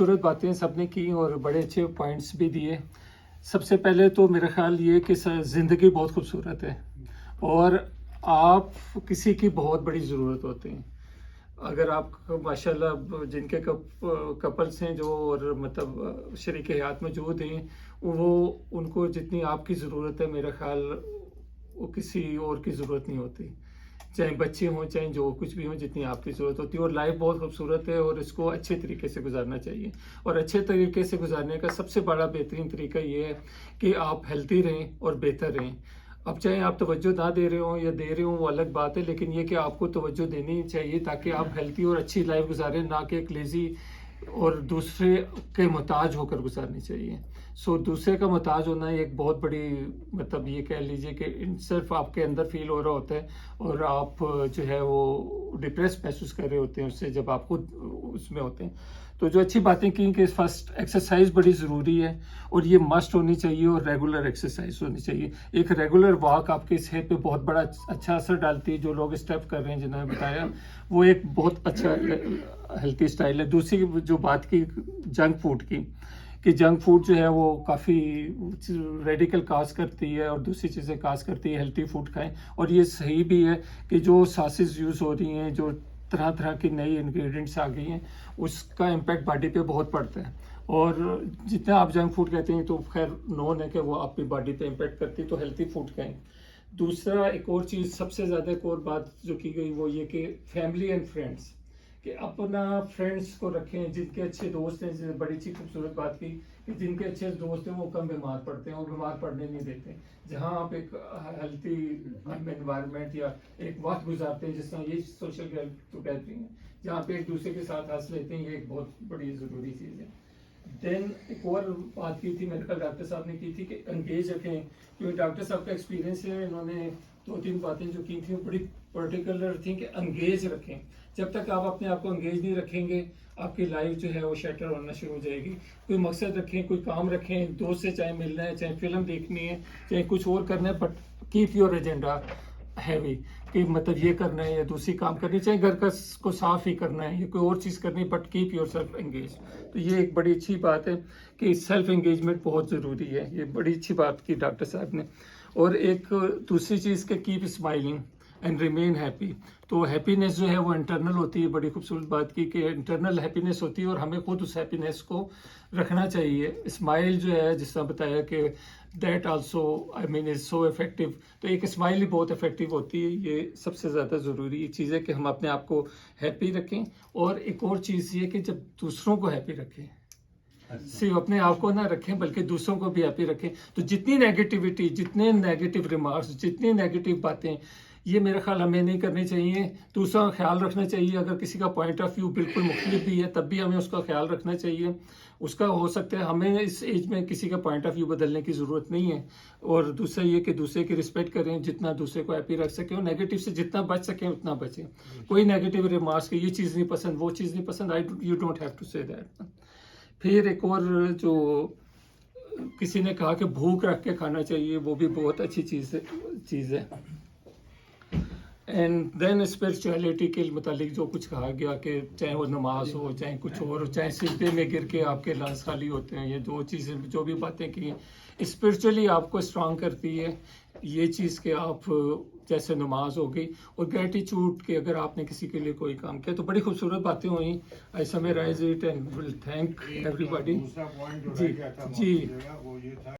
खूबसूरत बातें सबने की और बड़े अच्छे पॉइंट्स भी दिए। सबसे पहले तो मेरा ख़्याल ये कि ज़िंदगी बहुत खूबसूरत है और आप किसी की बहुत बड़ी ज़रूरत होती है। अगर आप माशाल्लाह जिनके कपल्स हैं जो और मतलब शरीक हयात मौजूद हैं, वो उनको जितनी आपकी ज़रूरत है मेरा ख़्याल वो किसी और की ज़रूरत नहीं होती। चाहे बच्चे हों, चाहे जो कुछ भी हों, जितनी आपकी ज़रूरत होती है। और लाइफ बहुत खूबसूरत है और इसको अच्छे तरीके से गुजारना चाहिए। और अच्छे तरीके से गुजारने का सबसे बड़ा बेहतरीन तरीका ये है कि आप हेल्थी रहें और बेहतर रहें। अब चाहे आप तवज्जो ना दे रहे हों या दे रहे हों वो अलग बात है, लेकिन ये कि आपको तवज्जो देनी चाहिए ताकि आप हेल्थी और अच्छी लाइफ गुजारें, ना कि एक लेज़ी और दूसरे के मोहताज होकर गुजारनी चाहिए। दूसरे का मोहताज होना एक बहुत बड़ी मतलब ये कह लीजिए कि सिर्फ आपके अंदर फील हो रहा होता है और आप जो है वो डिप्रेस महसूस कर रहे होते हैं उससे, जब आप खुद उसमें होते हैं। तो जो अच्छी बातें की कि फर्स्ट एक्सरसाइज बड़ी ज़रूरी है और ये मस्ट होनी चाहिए और रेगुलर एक्सरसाइज होनी चाहिए। एक रेगुलर वॉक आपकी सेहत पे बहुत बड़ा अच्छा असर डालती है। जो लोग स्टेप कर रहे हैं जिन्होंने बताया, वो एक बहुत अच्छा हेल्थी स्टाइल है। दूसरी जो बात की जंक फूड की, कि जंक फूड जो है वो काफ़ी रेडिकल काज करती है और दूसरी चीज़ें काज करती है। हेल्थी फूड खाएं। और ये सही भी है कि जो सॉसेस यूज़ हो रही हैं, जो तरह तरह की नई इंग्रेडिएंट्स आ गई हैं, उसका इम्पैक्ट बॉडी पे बहुत पड़ता है। और जितना आप जंक फूड कहते हैं तो खैर नोन है कि वो आपकी बॉडी पे इम्पैक्ट करती है, तो हेल्थी फूड खाएं। दूसरा एक और चीज़, सबसे ज़्यादा एक और बात जो की गई वो ये कि फैमिली एंड फ्रेंड्स, कि अपना फ्रेंड्स को रखें जिनके अच्छे दोस्त हैं। जैसे बड़ी अच्छी खूबसूरत बात की कि जिनके अच्छे दोस्त हैं वो कम बीमार पड़ते हैं और बीमार पड़ने नहीं देते। जहां आप एक हेल्थी एनवायरनमेंट या एक वक्त गुजारते हैं, जिस तरह ये सोशल गैदरिंग है जहाँ पे एक दूसरे के साथ हंस लेते हैं, ये एक बहुत बड़ी ज़रूरी चीज़ है। देन एक और बात की थी, मेरे ख्याल डॉक्टर साहब ने की थी कि एंगेज रखें, क्योंकि डॉक्टर साहब का एक्सपीरियंस है, इन्होंने 2-3 बातें जो की थी वो बड़ी पर्टिकुलर थी कि एंगेज रखें। जब तक आप अपने आप को एंगेज नहीं रखेंगे, आपकी लाइफ जो है वो शटर होना शुरू हो जाएगी। कोई मकसद रखें, कोई काम रखें, दोस्त से चाहे मिलना है, चाहे फिल्म देखनी है, चाहे कुछ और करना है, but keep your agenda heavy, कि मतलब ये करना है या दूसरी काम करनी, चाहे घर का को साफ ही करना है या कोई और चीज़ करनी है, but keep your self engage. तो ये एक बड़ी अच्छी बात है कि सेल्फ एंगेजमेंट बहुत ज़रूरी है। ये बड़ी अच्छी बात की डॉक्टर साहब ने। और एक दूसरी चीज़ के keep smiling and remain happy. तो हैप्पीनेस जो है वो इंटरनल होती है। बड़ी खूबसूरत बात की कि इंटरनल हैप्पीनेस होती है और हमें खुद उस हैप्पीनेस को रखना चाहिए। स्माइल जो है, जिस तरह बताया कि that also I mean is so effective. तो एक स्माइल ही बहुत इफेक्टिव होती है। ये सबसे ज़्यादा ज़रूरी चीज़ है कि हम अपने आप को हैप्पी रखें। और एक और चीज़ ये कि जब दूसरों को हैप्पी रखें, सिर्फ अपने आप को ना रखें बल्कि दूसरों को भी हैप्पी रखें। तो जितनी नेगेटिविटी, जितने नेगेटिव रिमार्क्स, जितनी नेगेटिव बातें, ये मेरा ख्याल हमें नहीं करनी चाहिए। दूसरा का ख्याल रखना चाहिए। अगर किसी का पॉइंट ऑफ व्यू बिल्कुल मुख्तलिफ भी है तब भी हमें उसका ख्याल रखना चाहिए। उसका हो सकता है, हमें इस एज में किसी का पॉइंट ऑफ व्यू बदलने की ज़रूरत नहीं है। और दूसरा ये कि दूसरे की रिस्पेक्ट करें, जितना दूसरे को हैप्पी रख सकें और नेगेटिव से जितना बच सकें उतना बचें। कोई नेगेटिव रिमार्क्स की ये चीज़ नहीं पसंद, वो चीज़ नहीं पसंद, you don't have to say that. फिर एक और जो किसी ने कहा कि भूख रख के खाना चाहिए, वो भी बहुत अच्छी चीज़ है। एंड देन स्पिरिचुअलिटी के मुतालिक जो कुछ कहा गया कि चाहे वो नमाज हो, चाहे कुछ और, चाहे सिजदे में गिर के आपके लंग्स खाली होते हैं, ये दो चीज़ें जो भी बातें की स्पिरिचुअली आपको स्ट्रांग करती है। ये चीज़ के आप जैसे नमाज हो गई और ग्रेटिट्यूड के, अगर आपने किसी के लिए कोई काम किया, तो बड़ी खूबसूरत बातें हुई। I summarise it and will thank everybody. जी जी।